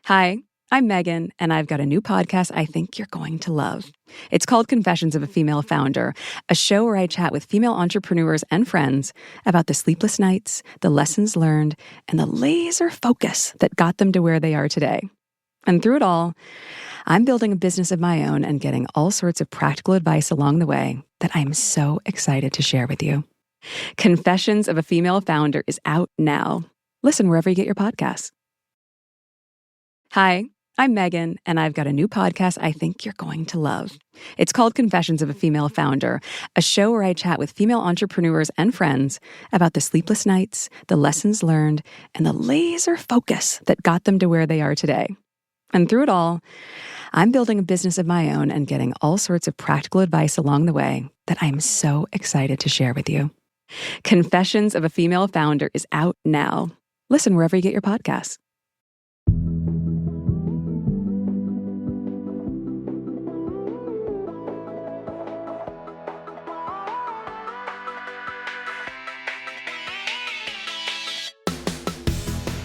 Hi, I'm Megan, and I've got a new podcast I think you're going to love. It's called Confessions of a Female Founder, a show where I chat with female entrepreneurs and friends about the sleepless nights, the lessons learned, and the laser focus that got them to where they are today. And through it all, I'm building a business of my own and getting all sorts of practical advice along the way that I'm so excited to share with you. Confessions of a Female Founder is out now. Listen wherever you get your podcasts. Hi, I'm Megan, and I've got a new podcast I think you're going to love. It's called Confessions of a Female Founder, a show where I chat with female entrepreneurs and friends about the sleepless nights, the lessons learned, and the laser focus that got them to where they are today. And through it all, I'm building a business of my own and getting all sorts of practical advice along the way that I'm so excited to share with you. Confessions of a Female Founder is out now. Listen wherever you get your podcasts.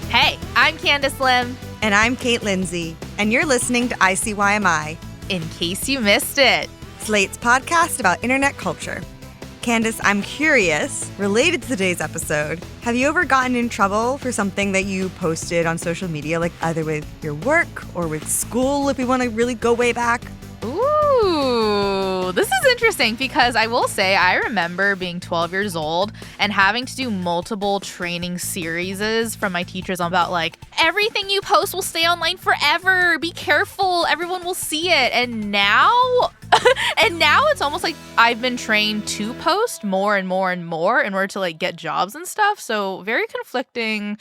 Hey, I'm Candice Lim. And I'm Lindsay, and you're listening to ICYMI. In case you missed it. Slate's podcast about internet culture. Candice, I'm curious, related to today's episode, have you ever gotten in trouble for something that you posted on social media, like either with your work or with school, if we want to really go way back? Ooh, this is interesting because I will say I remember being 12 years old and having to do multiple training series from my teachers about like, everything you post will stay online forever. Be careful. Everyone will see it. And now it's almost like I've been trained to post more and more and more in order to like get jobs and stuff. So very conflicting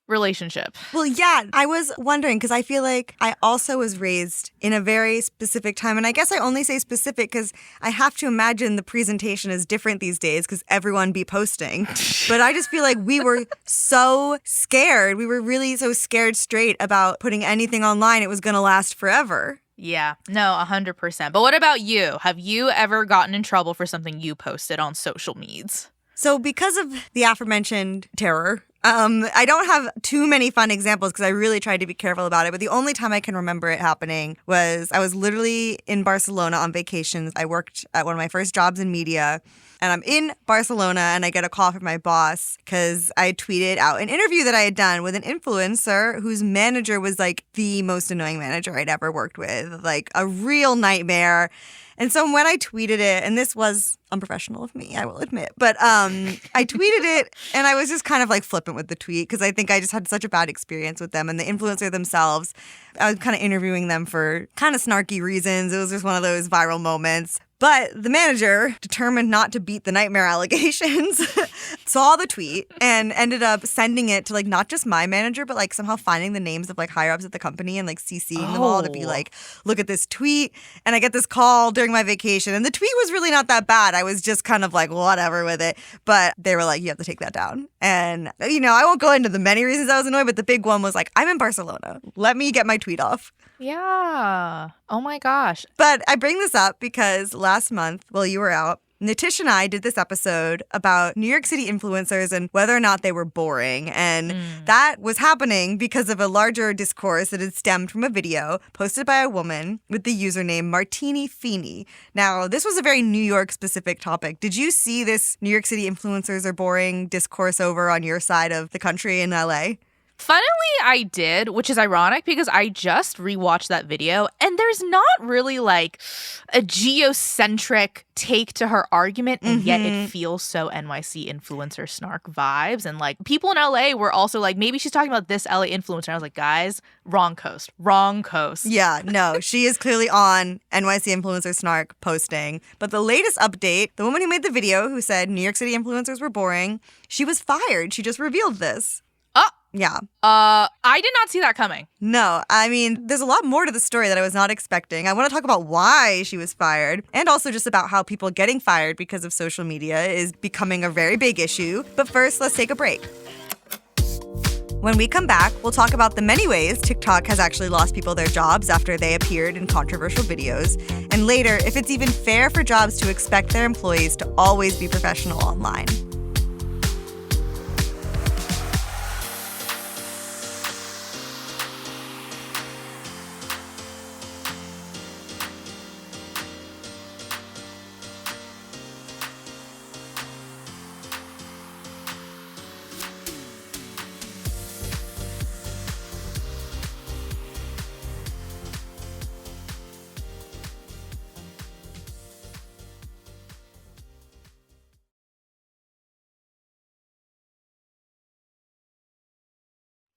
relationship. Well, yeah, I was wondering because I feel like I also was raised in a very specific time. And I guess I only say specific because I have to imagine the presentation is different these days because everyone be posting. But I just feel like we were so scared. We were really so scared straight about putting anything online. It was going to last forever. Yeah, no, 100%. But what about you? Have you ever gotten in trouble for something you posted on social medias? So because of the aforementioned terror, I don't have too many fun examples because I really tried to be careful about it. But the only time I can remember it happening was I was literally in Barcelona on vacations. I worked at one of my first jobs in media. And I'm in Barcelona and I get a call from my boss because I tweeted out an interview that I had done with an influencer whose manager was like the most annoying manager I'd ever worked with, like a real nightmare. And so when I tweeted it, and this was unprofessional of me, I will admit, but I tweeted it and I was just kind of like flippant with the tweet because I think I just had such a bad experience with them and the influencer themselves. I was kind of interviewing them for kind of snarky reasons. It was just one of those viral moments. But the manager, determined not to beat the nightmare allegations, saw the tweet and ended up sending it to like not just my manager, but like somehow finding the names of like higher ups at the company and like CCing them all to be like, look at this tweet. And I get this call during my vacation. And the tweet was really not that bad. I was just kind of like whatever with it. But they were like, you have to take that down. And, you know, I won't go into the many reasons I was annoyed, but the big one was like, I'm in Barcelona. Let me get my tweet off. Yeah. Oh my gosh. But I bring this up because last month, while you were out, Nitish and I did this episode about New York City influencers and whether or not they were boring. And that was happening because of a larger discourse that had stemmed from a video posted by a woman with the username Martini Feeney. Now, this was a very New York-specific topic. Did you see this New York City influencers are boring discourse over on your side of the country in LA? Funnily, I did, which is ironic because I just rewatched that video and there's not really like a geocentric take to her argument, and yet it feels so NYC influencer snark vibes. And like people in LA were also like, maybe she's talking about this LA influencer. And I was like, guys, wrong coast. Yeah, no, she is clearly on NYC influencer snark posting. But the latest update, the woman who made the video who said New York City influencers were boring, she was fired. She just revealed this. Yeah. I did not see that coming. No, I mean, there's a lot more to the story that I was not expecting. I want to talk about why she was fired and also just about how people getting fired because of social media is becoming a very big issue. But first, let's take a break. When we come back, we'll talk about the many ways TikTok has actually lost people their jobs after they appeared in controversial videos. And later, if it's even fair for jobs to expect their employees to always be professional online.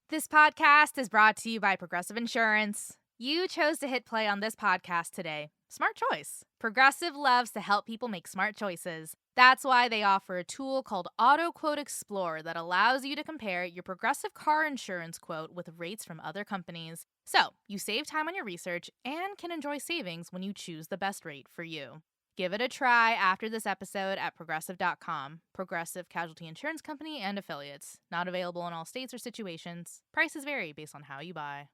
This podcast is brought to you by Progressive Insurance. You chose to hit play on this podcast today. Smart choice. Progressive loves to help people make smart choices. That's why they offer a tool called Auto Quote Explorer that allows you to compare your Progressive car insurance quote with rates from other companies. So you save time on your research and can enjoy savings when you choose the best rate for you. Give it a try after this episode at Progressive.com. Progressive Casualty Insurance Company and Affiliates. Not available in all states or situations. Prices vary based on how you buy.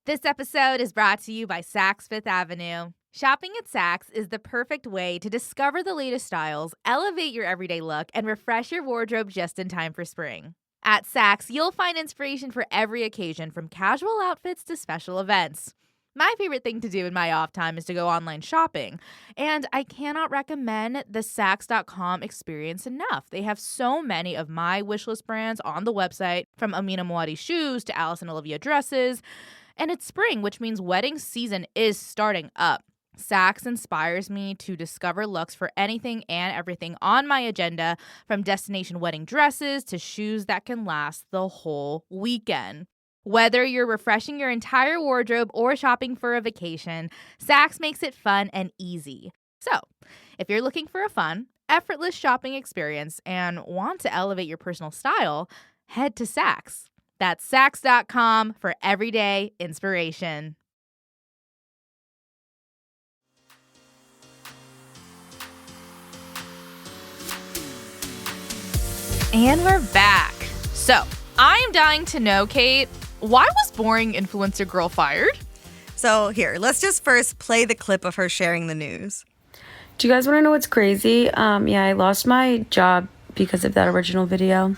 This episode is brought to you by Saks Fifth Avenue. Shopping at Saks is the perfect way to discover the latest styles, elevate your everyday look, and refresh your wardrobe just in time for spring. At Saks, you'll find inspiration for every occasion, from casual outfits to special events. My favorite thing to do in my off time is to go online shopping, and I cannot recommend the Saks.com experience enough. They have so many of my wishlist brands on the website, from Amina Muaddi shoes to Alice and Olivia dresses, and it's spring, which means wedding season is starting up. Saks inspires me to discover looks for anything and everything on my agenda, from destination wedding dresses to shoes that can last the whole weekend. Whether you're refreshing your entire wardrobe or shopping for a vacation, Saks makes it fun and easy. So, if you're looking for a fun, effortless shopping experience and want to elevate your personal style, head to Saks. That's Saks.com for everyday inspiration. And we're back. So, I'm dying to know, Kate, why was boring influencer girl fired? So here, let's just first play the clip of her sharing the news. Do you guys want to know what's crazy? I lost my job because of that original video.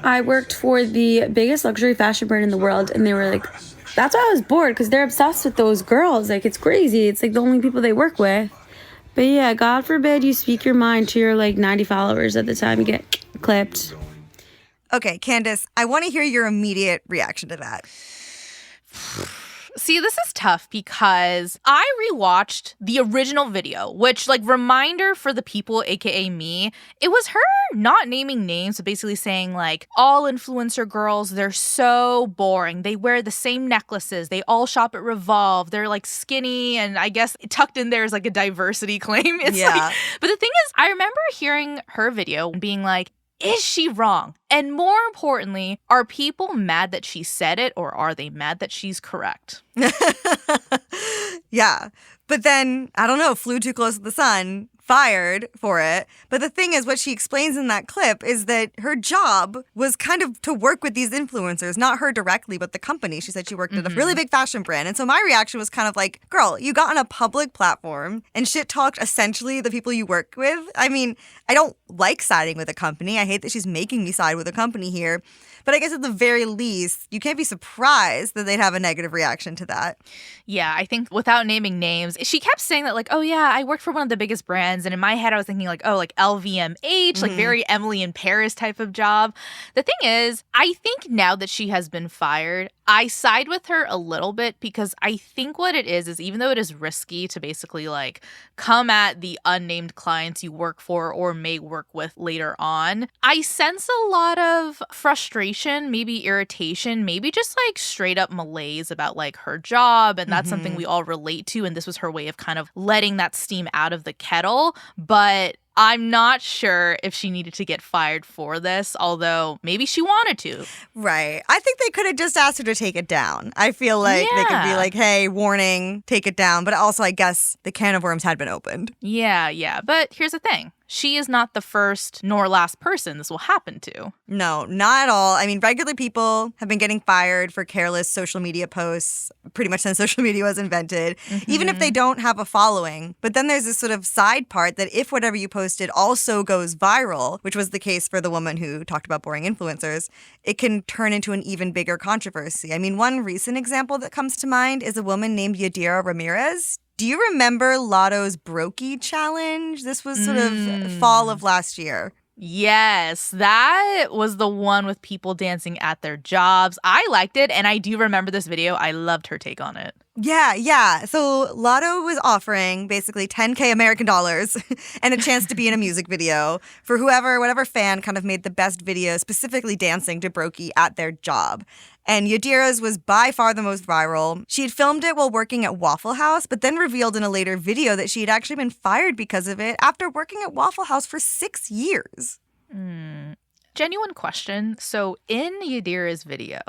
I worked for the biggest luxury fashion brand in the world, and they were like, that's why I was bored, because they're obsessed with those girls. Like, it's crazy. It's like the only people they work with. But yeah, God forbid you speak your mind to your 90 followers at the time you get clipped. Okay, Candice, I want to hear your immediate reaction to that. See, this is tough because I rewatched the original video, which, reminder for the people, aka me, it was her not naming names, but basically saying, all influencer girls, they're so boring. They wear the same necklaces. They all shop at Revolve. They're, skinny, and I guess tucked in there is, a diversity claim. It's but the thing is, I remember hearing her video and being like, is she wrong? And more importantly, are people mad that she said it, or are they mad that she's correct? Yeah. But then, I don't know, flew too close to the sun, fired for it. But the thing is, what she explains in that clip is that her job was kind of to work with these influencers, not her directly, but the company. She said she worked at a really big fashion brand. And so my reaction was kind of like, girl, you got on a public platform and shit talked essentially the people you work with. I mean, I don't like siding with a company. I hate that she's making me side with a company here. But I guess at the very least, you can't be surprised that they'd have a negative reaction to that. Yeah, I think without naming names, she kept saying that, oh, yeah, I worked for one of the biggest brands. And in my head, I was thinking, LVMH, very Emily in Paris type of job. The thing is, I think now that she has been fired, I side with her a little bit, because I think what it is even though it is risky to basically come at the unnamed clients you work for or may work with later on, I sense a lot of frustration, maybe irritation, maybe just straight up malaise about her job. And that's something we all relate to. And this was her way of kind of letting that steam out of the kettle. But I'm not sure if she needed to get fired for this, although maybe she wanted to. Right. I think they could have just asked her to take it down. I feel like they could be like, hey, warning, take it down. But also, I guess the can of worms had been opened. Yeah. But here's the thing. She is not the first nor last person this will happen to. No, not at all. I mean, regular people have been getting fired for careless social media posts pretty much since social media was invented, even if they don't have a following. But then there's this sort of side part that if whatever you posted also goes viral, which was the case for the woman who talked about boring influencers, it can turn into an even bigger controversy. I mean, one recent example that comes to mind is a woman named Yadira Ramirez. Do you remember Lotto's Brokey Challenge? This was sort of fall of last year. Yes, that was the one with people dancing at their jobs. I liked it, and I do remember this video. I loved her take on it. Yeah. So Lotto was offering basically 10K American dollars and a chance to be in a music video for whatever fan kind of made the best video, specifically dancing to Brokey at their job. And Yadira's was by far the most viral. She had filmed it while working at Waffle House, but then revealed in a later video that she had actually been fired because of it after working at Waffle House for 6 years. Genuine question. So in Yadira's video,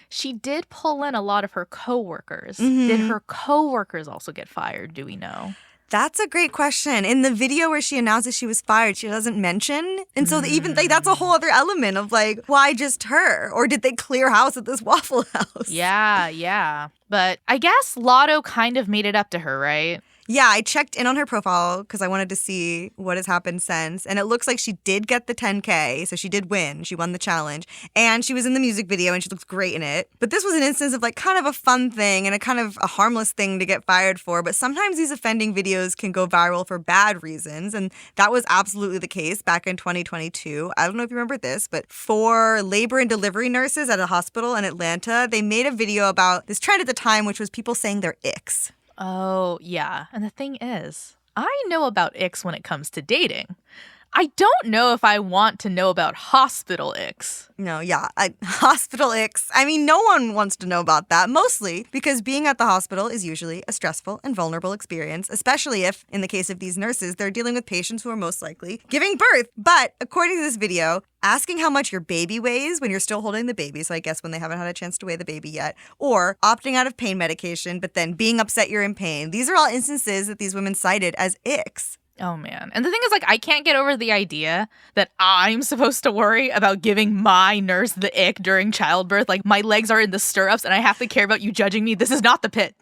she did pull in a lot of her coworkers. Did her coworkers also get fired? Do we know? That's a great question. In the video where she announces she was fired, she doesn't mention. And so even that's a whole other element of like, why just her? Or did they clear house at this Waffle House? Yeah. But I guess Lotto kind of made it up to her, right? Yeah, I checked in on her profile because I wanted to see what has happened since. And it looks like she did get the 10K. So she did win. She won the challenge. And she was in the music video and she looks great in it. But this was an instance of like kind of a fun thing and a kind of a harmless thing to get fired for. But sometimes these offending videos can go viral for bad reasons. And that was absolutely the case back in 2022. I don't know if you remember this, but 4 labor and delivery nurses at a hospital in Atlanta, they made a video about this trend at the time, which was people saying their icks. Oh, yeah. And the thing is, I know about icks when it comes to dating. I don't know if I want to know about hospital icks. No, yeah. Hospital icks. I mean, no one wants to know about that, mostly because being at the hospital is usually a stressful and vulnerable experience, especially if, in the case of these nurses, they're dealing with patients who are most likely giving birth. But according to this video, asking how much your baby weighs when you're still holding the baby, so I guess when they haven't had a chance to weigh the baby yet, or opting out of pain medication, but then being upset you're in pain, these are all instances that these women cited as icks. Oh, man. And the thing is, like, I can't get over the idea that I'm supposed to worry about giving my nurse the ick during childbirth. Like, my legs are in the stirrups and I have to care about you judging me. This is not the pit.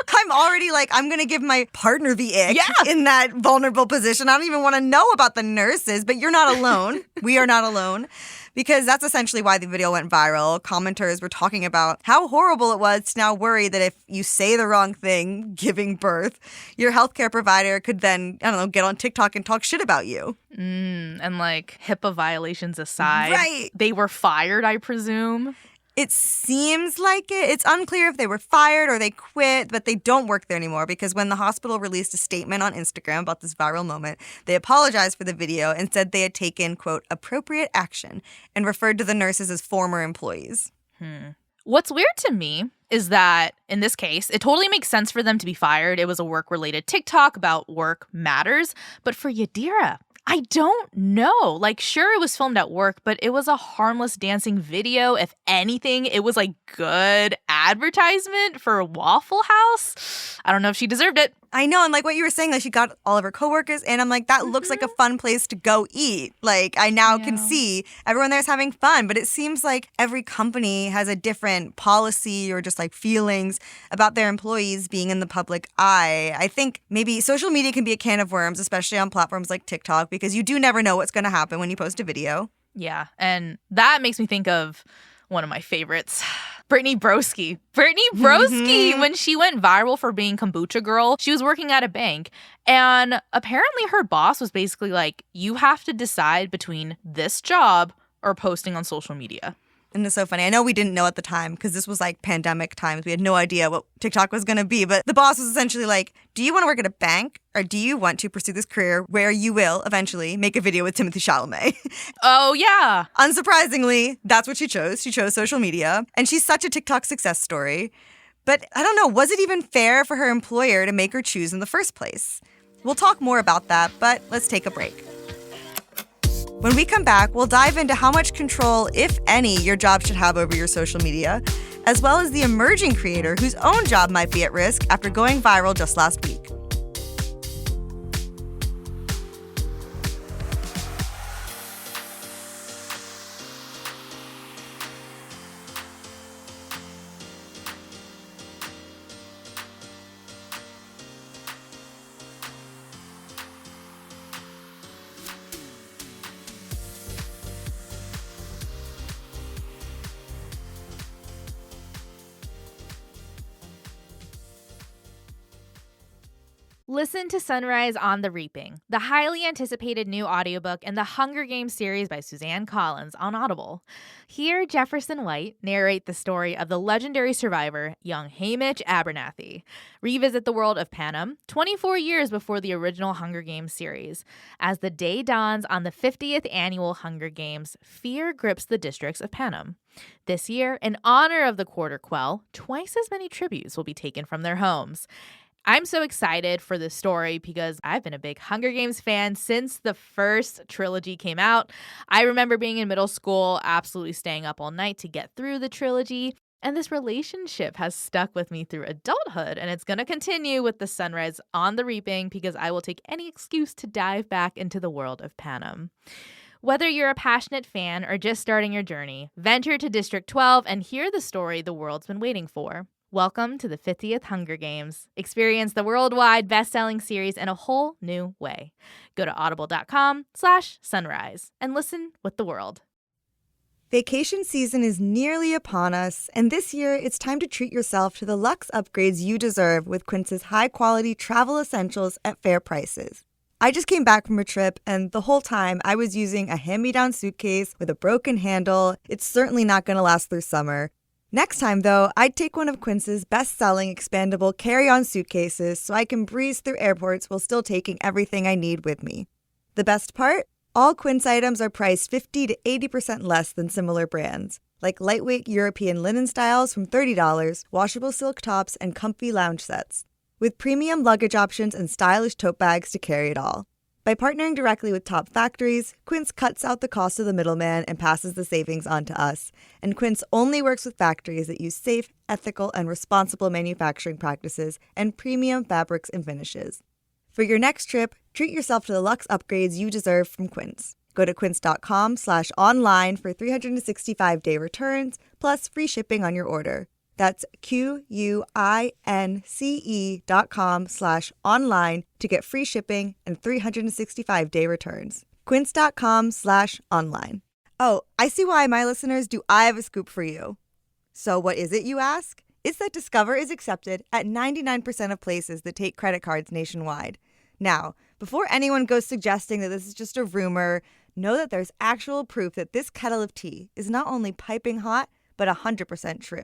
I'm already like, I'm going to give my partner the ick in that vulnerable position. I don't even want to know about the nurses, but you're not alone. We are not alone. Because that's essentially why the video went viral. Commenters were talking about how horrible it was to now worry that if you say the wrong thing, giving birth, your healthcare provider could then, I don't know, get on TikTok and talk shit about you. And like HIPAA violations aside, right. They were fired, I presume. It seems like it. It's unclear if they were fired or they quit, but they don't work there anymore because when the hospital released a statement on Instagram about this viral moment, they apologized for the video and said they had taken, quote, appropriate action and referred to the nurses as former employees. What's weird to me is that in this case, it totally makes sense for them to be fired. It was a work-related TikTok about work matters. But for Yadira, I don't know. Like, sure, it was filmed at work, but it was a harmless dancing video. If anything, it was like good advertisement for Waffle House. I don't know if she deserved it. I know. And like what you were saying, like she got all of her coworkers and I'm like, that looks like a fun place to go eat. Like I now can see everyone there's having fun, but it seems like every company has a different policy or just like feelings about their employees being in the public eye. I think maybe social media can be a can of worms, especially on platforms like TikTok, because you do never know what's going to happen when you post a video. Yeah. And that makes me think of one of my favorites, Brittany Broski. When she went viral for being Kombucha Girl, she was working at a bank. And apparently her boss was basically like, you have to decide between this job or posting on social media. And it's so funny. I know we didn't know at the time because this was like pandemic times. We had no idea what TikTok was going to be. But the boss was essentially like, do you want to work at a bank or do you want to pursue this career where you will eventually make a video with Timothée Chalamet? Oh, yeah. Unsurprisingly, that's what she chose. She chose social media. And she's such a TikTok success story. But I don't know, was it even fair for her employer to make her choose in the first place? We'll talk more about that, but let's take a break. When we come back, we'll dive into how much control, if any, your job should have over your social media, as well as the emerging creator whose own job might be at risk after going viral just last week. Listen to Sunrise on the Reaping, the highly anticipated new audiobook in the Hunger Games series by Suzanne Collins on Audible. Hear Jefferson White narrate the story of the legendary survivor, young Haymitch Abernathy. Revisit the world of Panem, 24 years before the original Hunger Games series. As the day dawns on the 50th annual Hunger Games, fear grips the districts of Panem. This year, in honor of the Quarter Quell, twice as many tributes will be taken from their homes. I'm so excited for this story because I've been a big Hunger Games fan since the first trilogy came out. I remember being in middle school, absolutely staying up all night to get through the trilogy. And this relationship has stuck with me through adulthood, and it's going to continue with the Sunrise on the Reaping because I will take any excuse to dive back into the world of Panem. Whether you're a passionate fan or just starting your journey, venture to District 12 and hear the story the world's been waiting for. Welcome to the 50th Hunger Games. Experience the worldwide best-selling series in a whole new way. Go to audible.com/sunrise and listen with the world. Vacation season is nearly upon us, and this year it's time to treat yourself to the luxe upgrades you deserve with Quince's high-quality travel essentials at fair prices. I just came back from a trip, and the whole time I was using a hand-me-down suitcase with a broken handle. It's certainly not going to last through summer. Next time, though, I'd take one of Quince's best-selling expandable carry-on suitcases so I can breeze through airports while still taking everything I need with me. The best part? All Quince items are priced 50 to 80% less than similar brands, like lightweight European linen styles from $30, washable silk tops, and comfy lounge sets, with premium luggage options and stylish tote bags to carry it all. By partnering directly with top factories, Quince cuts out the cost of the middleman and passes the savings on to us. And Quince only works with factories that use safe, ethical, and responsible manufacturing practices and premium fabrics and finishes. For your next trip, treat yourself to the luxe upgrades you deserve from Quince. Go to quince.com/online for 365-day returns, plus free shipping on your order. That's QUINCE.com/online to get free shipping and 365-day returns. Quince.com/online. Oh, ICYMI listeners, do I have a scoop for you? So what is it, you ask? It's that Discover is accepted at 99% of places that take credit cards nationwide. Now, before anyone goes suggesting that this is just a rumor, know that there's actual proof that this kettle of tea is not only piping hot, but 100% true.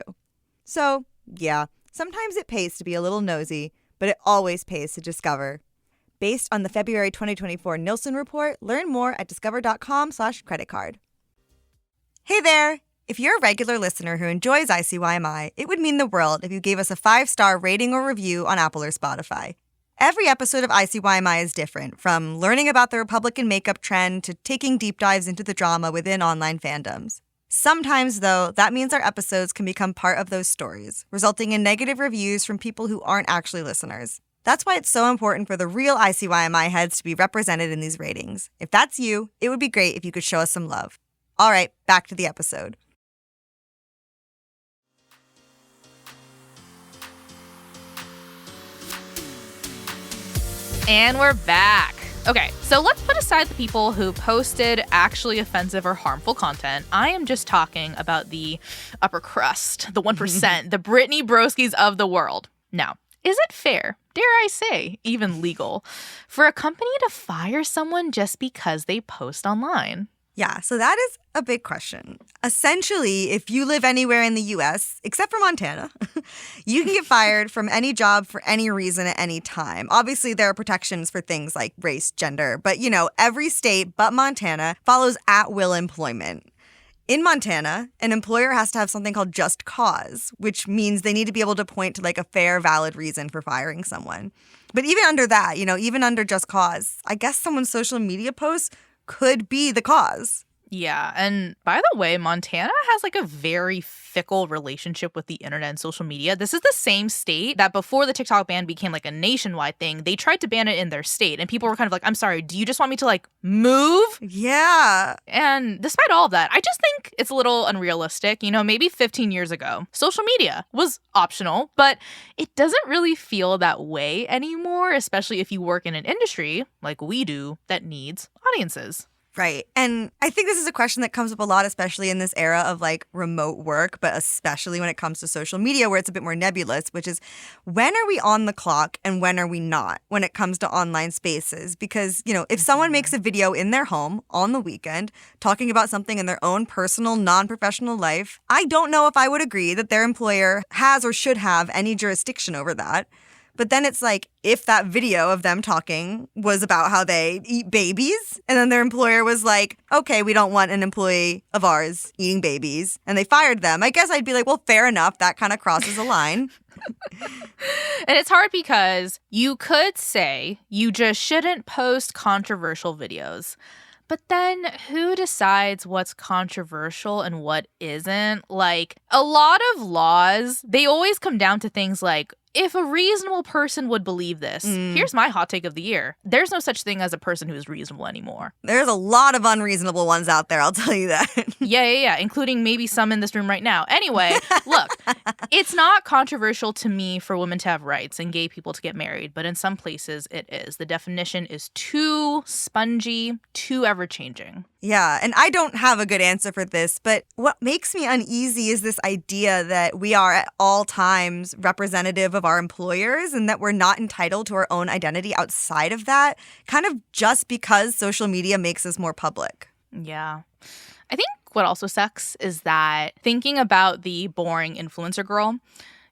So, yeah, sometimes it pays to be a little nosy, but it always pays to discover. Based on the February 2024 Nielsen report, learn more at discover.com/creditcard. Hey there! If you're a regular listener who enjoys ICYMI, it would mean the world if you gave us a 5-star rating or review on Apple or Spotify. Every episode of ICYMI is different, from learning about the Republican makeup trend to taking deep dives into the drama within online fandoms. Sometimes, though, that means our episodes can become part of those stories, resulting in negative reviews from people who aren't actually listeners. That's why it's so important for the real ICYMI heads to be represented in these ratings. If that's you, it would be great if you could show us some love. All right, back to the episode. And we're back. Okay, so let's put aside the people who posted actually offensive or harmful content. I am just talking about the upper crust, the 1%, the Brittany Broskis of the world. Now, is it fair, dare I say, even legal, for a company to fire someone just because they post online? Yeah, so that is a big question. Essentially, if you live anywhere in the U.S., except for Montana, you can get fired from any job for any reason at any time. Obviously, there are protections for things like race, gender, but, every state but Montana follows at-will employment. In Montana, an employer has to have something called just cause, which means they need to be able to point to a fair, valid reason for firing someone. But even under that, even under just cause, I guess someone's social media posts could be the cause. Yeah, and by the way, Montana has a very fickle relationship with the internet and social media. This is the same state that before the TikTok ban became a nationwide thing, they tried to ban it in their state. And people were kind of I'm sorry, do you just want me to move? Yeah. And despite all of that, I just think it's a little unrealistic. Maybe 15 years ago, social media was optional, but it doesn't really feel that way anymore, especially if you work in an industry like we do that needs audiences. Right. And I think this is a question that comes up a lot, especially in this era of like remote work, but especially when it comes to social media where it's a bit more nebulous, which is when are we on the clock and when are we not when it comes to online spaces? Because, you know, if someone makes a video in their home on the weekend talking about something in their own personal, non-professional life, I don't know if I would agree that their employer has or should have any jurisdiction over that. But then it's like, if that video of them talking was about how they eat babies, and then their employer was like, okay, we don't want an employee of ours eating babies, and they fired them, I guess I'd be like, well, fair enough. That kind of crosses a line. And it's hard because you could say you just shouldn't post controversial videos. But then who decides what's controversial and what isn't? Like, a lot of laws, they always come down to things like, if a reasonable person would believe this, here's my hot take of the year. There's no such thing as a person who is reasonable anymore. There's a lot of unreasonable ones out there, I'll tell you that. Yeah, including maybe some in this room right now. Anyway, look, it's not controversial to me for women to have rights and gay people to get married, but in some places it is. The definition is too spongy, too ever-changing. Yeah, and I don't have a good answer for this, but what makes me uneasy is this idea that we are at all times representative of our employers and that we're not entitled to our own identity outside of that, kind of just because social media makes us more public. Yeah. I think what also sucks is that thinking about the boring influencer girl,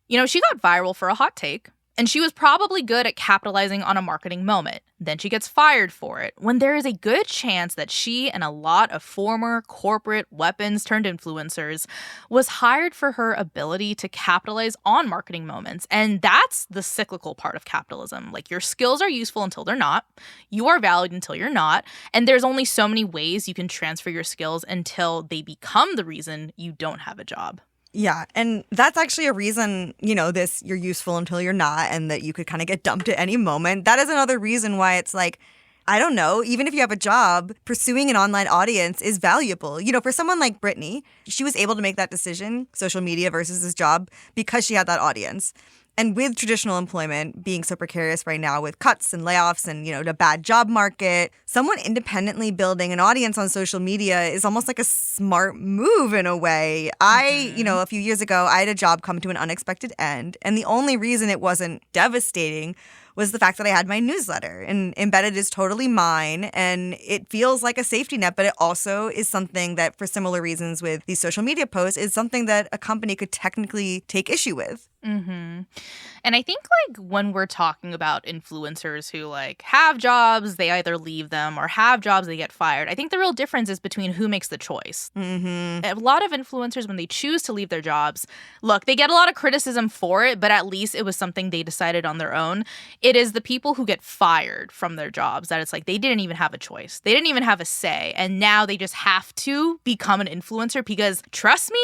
you know, she got viral for a hot take. And she was probably good at capitalizing on a marketing moment. Then she gets fired for it, when there is a good chance that she and a lot of former corporate weapons-turned-influencers was hired for her ability to capitalize on marketing moments. And that's the cyclical part of capitalism. Like, your skills are useful until they're not. You are valued until you're not. And there's only so many ways you can transfer your skills until they become the reason you don't have a job. Yeah, and that's actually a reason, you know, this you're useful until you're not and that you could kind of get dumped at any moment. That is another reason why it's like, I don't know, even if you have a job, pursuing an online audience is valuable. You know, for someone like Brittany, she was able to make that decision, social media versus this job, because she had that audience. And with traditional employment being so precarious right now with cuts and layoffs and, you know, the bad job market, someone independently building an audience on social media is almost like a smart move in a way. You know, a few years ago, I had a job come to an unexpected end. And the only reason it wasn't devastating was the fact that I had my newsletter, and Embedded is totally mine, and it feels like a safety net, but it also is something that, for similar reasons with these social media posts, is something that a company could technically take issue with. Mm-hmm. And I think, like, when we're talking about influencers who, like, have jobs, they either leave them, or have jobs, they get fired, I think the real difference is between who makes the choice. Mm-hmm. A lot of influencers, when they choose to leave their jobs, look, they get a lot of criticism for it, but at least it was something they decided on their own. It is the people who get fired from their jobs that it's like they didn't even have a choice. They didn't even have a say. And now they just have to become an influencer because, trust me,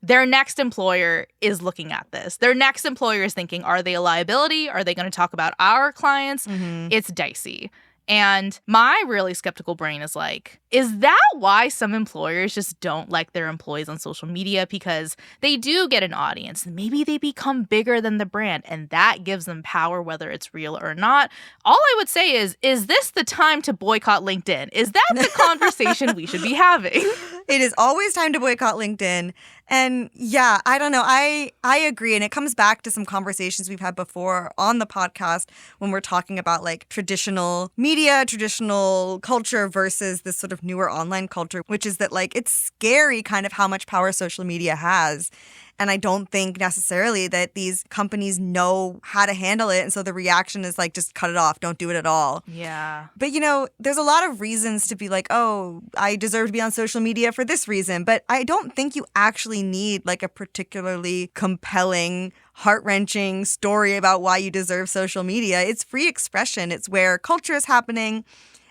their next employer is looking at this. Their next employer is thinking, are they a liability? Are they going to talk about our clients? Mm-hmm. It's dicey. And my really skeptical brain is like, is that why some employers just don't like their employees on social media? Because they do get an audience. Maybe they become bigger than the brand, and that gives them power, whether it's real or not. All I would say is this the time to boycott LinkedIn? Is that the conversation we should be having? It is always time to boycott LinkedIn. And yeah, I don't know. I agree. And it comes back to some conversations we've had before on the podcast when we're talking about like traditional media, traditional culture versus this sort of newer online culture, which is that like it's scary kind of how much power social media has. And I don't think necessarily that these companies know how to handle it. And so the reaction is like, just cut it off. Don't do it at all. Yeah. But, you know, there's a lot of reasons to be like, oh, I deserve to be on social media for this reason. But I don't think you actually need like a particularly compelling, heart-wrenching story about why you deserve social media. It's free expression. It's where culture is happening.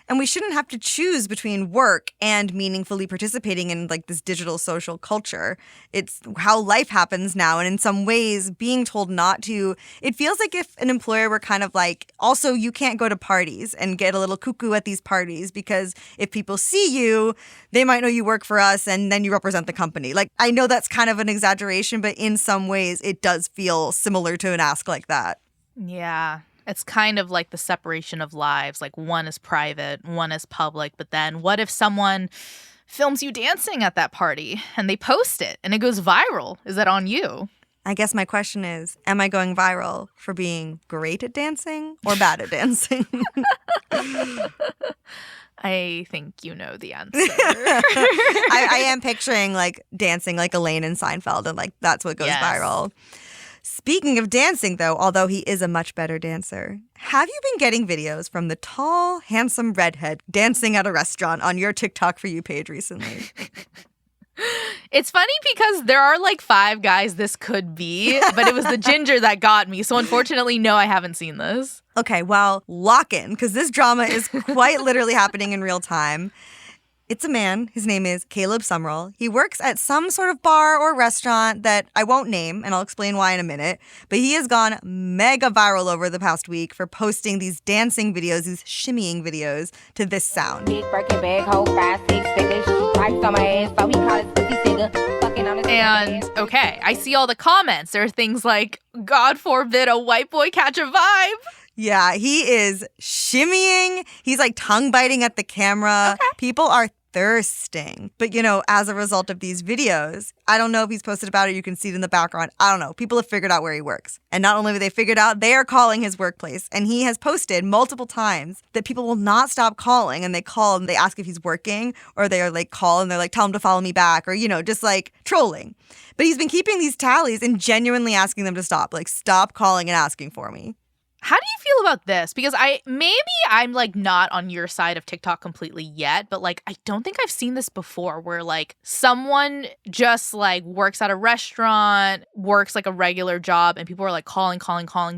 And we shouldn't have to choose between work and meaningfully participating in like this digital social culture. It's how life happens now. And in some ways, being told not to, it feels like if an employer were kind of like, also, you can't go to parties and get a little cuckoo at these parties because if people see you, they might know you work for us and then you represent the company. Like, I know that's kind of an exaggeration, but in some ways, it does feel similar to an ask like that. Yeah. It's kind of like the separation of lives. Like one is private, one is public. But then what if someone films you dancing at that party and they post it and it goes viral? Is that on you? I guess my question is, am I going viral for being great at dancing or bad at dancing? I think you know the answer. I am picturing like dancing like Elaine in Seinfeld, and like that's what goes viral. Speaking of dancing, though, although he is a much better dancer, have you been getting videos from the tall, handsome redhead dancing at a restaurant on your TikTok For You page recently? It's funny because there are like 5 guys this could be, but it was the ginger that got me. So unfortunately, no, I haven't seen this. Okay, well, lock in, because this drama is quite literally happening in real time. It's a man. His name is Caleb Summerall. He works at some sort of bar or restaurant that I won't name, and I'll explain why in a minute. But he has gone mega viral over the past week for posting these dancing videos, these shimmying videos to this sound. Big Birkin bag, hold 5, 6 figures. Pipes on my ass, so he call it pussy figure. Fucking on his And okay, I see all the comments. There are things like, God forbid a white boy catch a vibe. Yeah, he is shimmying. He's like tongue biting at the camera. Okay. People are thirsting. But, you know, as a result of these videos, I don't know if he's posted about it. You can see it in the background. I don't know. People have figured out where he works. And not only have they figured out, they are calling his workplace. And he has posted multiple times that people will not stop calling. And they call and they ask if he's working, or they are like call and they're like, tell him to follow me back, or, you know, just like trolling. But he's been keeping these tallies and genuinely asking them to stop. Like, stop calling and asking for me. How do you feel about this? Because I'm like not on your side of TikTok completely yet, but like I don't think I've seen this before where like someone just like works at a restaurant, works like a regular job, and people are like calling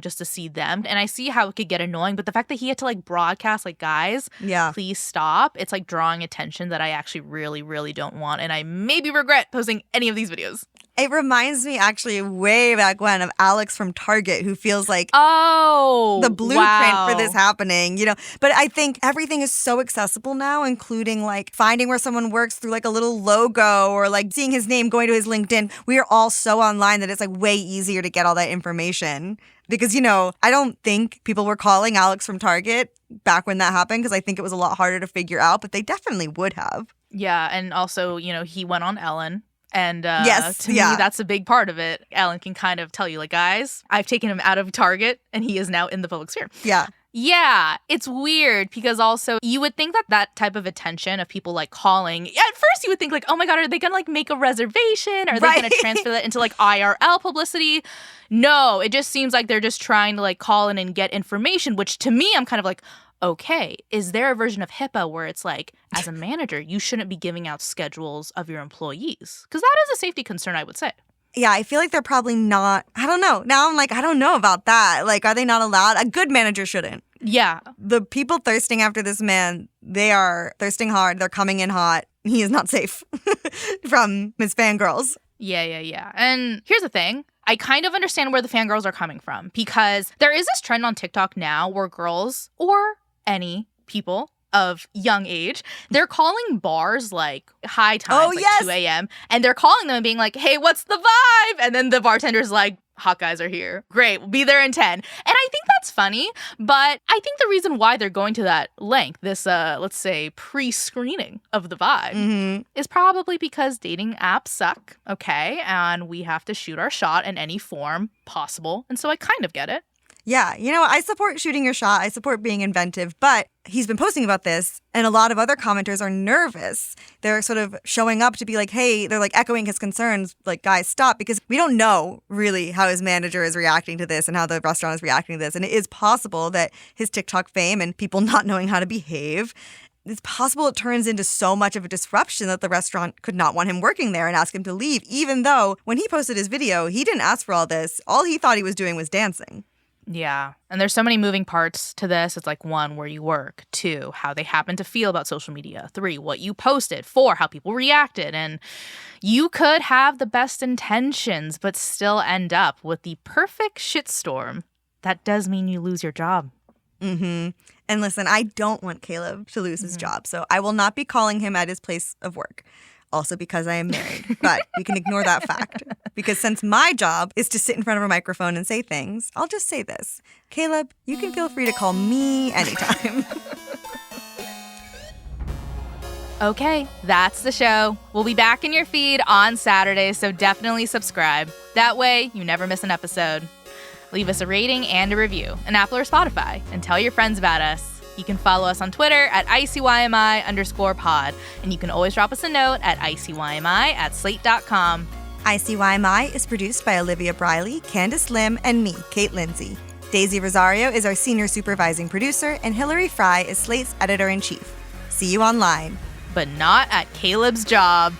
just to see them. And I see how it could get annoying, but the fact that he had to like broadcast like, guys, please stop. It's like drawing attention that I actually really, really don't want. And I maybe regret posting any of these videos. It reminds me actually way back when of Alex from Target, who feels like the blueprint for this happening, you know. But I think everything is so accessible now, including like finding where someone works through like a little logo or like seeing his name, going to his LinkedIn. We are all so online that it's like way easier to get all that information. Because, you know, I don't think people were calling Alex from Target back when that happened, because I think it was a lot harder to figure out, but they definitely would have. Yeah, and also, you know, he went on Ellen. And to me, that's a big part of it. Ellen can kind of tell you, like, guys, I've taken him out of Target and he is now in the public sphere. Yeah. Yeah, it's weird because also you would think that that type of attention of people like calling, at first you would think like, oh my God, are they going to like make a reservation? Are they going to transfer that into like IRL publicity? No, it just seems like they're just trying to like call in and get information, which to me, I'm kind of like, okay, is there a version of HIPAA where it's like, as a manager, you shouldn't be giving out schedules of your employees? Because that is a safety concern, I would say. Yeah, I feel like they're probably not. I don't know. Now I'm like, I don't know about that. Like, are they not allowed? A good manager shouldn't. Yeah. The people thirsting after this man, they are thirsting hard. They're coming in hot. He is not safe from his fangirls. Yeah. And here's the thing. I kind of understand where the fangirls are coming from, because there is this trend on TikTok now where girls or any people of young age, they're calling bars like high times, 2 a.m. And they're calling them and being like, hey, what's the vibe? And then the bartender's like, hot guys are here. Great, we'll be there in 10. And I think that's funny, but I think the reason why they're going to that length, this, let's say, pre-screening of the vibe, is probably because dating apps suck, okay? And we have to shoot our shot in any form possible. And so I kind of get it. Yeah, you know, I support shooting your shot. I support being inventive, but he's been posting about this, and a lot of other commenters are nervous. They're sort of showing up to be like, hey, they're like echoing his concerns, like, guys, stop, because we don't know really how his manager is reacting to this and how the restaurant is reacting to this. And it is possible that his TikTok fame and people not knowing how to behave, it's possible it turns into so much of a disruption that the restaurant could not want him working there and ask him to leave, even though when he posted his video, he didn't ask for all this. All he thought he was doing was dancing. Yeah. And there's so many moving parts to this. It's like 1, where you work, 2, how they happen to feel about social media, 3, what you posted, 4, how people reacted. And you could have the best intentions, but still end up with the perfect shitstorm. That does mean you lose your job. And listen, I don't want Caleb to lose his job, so I will not be calling him at his place of work. Also because I am married. But we can ignore that fact. Because since my job is to sit in front of a microphone and say things, I'll just say this. Caleb, you can feel free to call me anytime. Okay, that's the show. We'll be back in your feed on Saturday, so definitely subscribe. That way, you never miss an episode. Leave us a rating and a review on Apple or Spotify, and tell your friends about us. You can follow us on Twitter at ICYMI_pod, and you can always drop us a note at ICYMI@slate.com. ICYMI is produced by Olivia Briley, Candice Lim, and me, Kate Lindsay. Daisy Rosario is our senior supervising producer, and Hillary Fry is Slate's editor-in-chief. See you online. But not at Caleb's job.